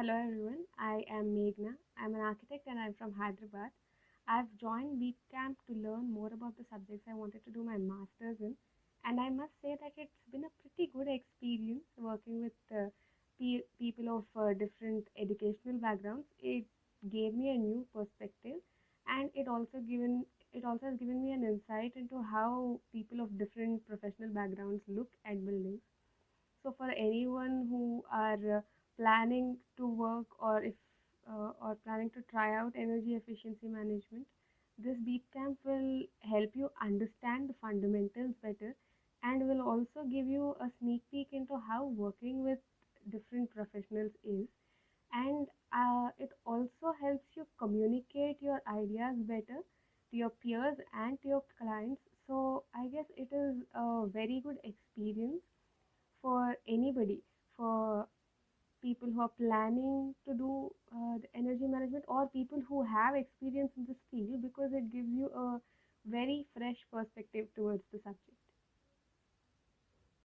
Hello everyone, I am Meghna. I'm an architect and I'm from Hyderabad. I've joined Beat Camp to learn more about the subjects I wanted to do my master's in, and I must say that it's been a pretty good experience working with people of different educational backgrounds. It gave me a new perspective, and it also has given me an insight into how people of different professional backgrounds look at buildings. So for anyone who are planning to work or planning to try out energy efficiency management, this beat camp will help you understand the fundamentals better and will also give you a sneak peek into how working with different professionals is. And it also helps you communicate your ideas better to your peers and to your clients. So I guess it is a very good experience for anybody, for people who are planning to do the energy management or people who have experience in this field, because it gives you a very fresh perspective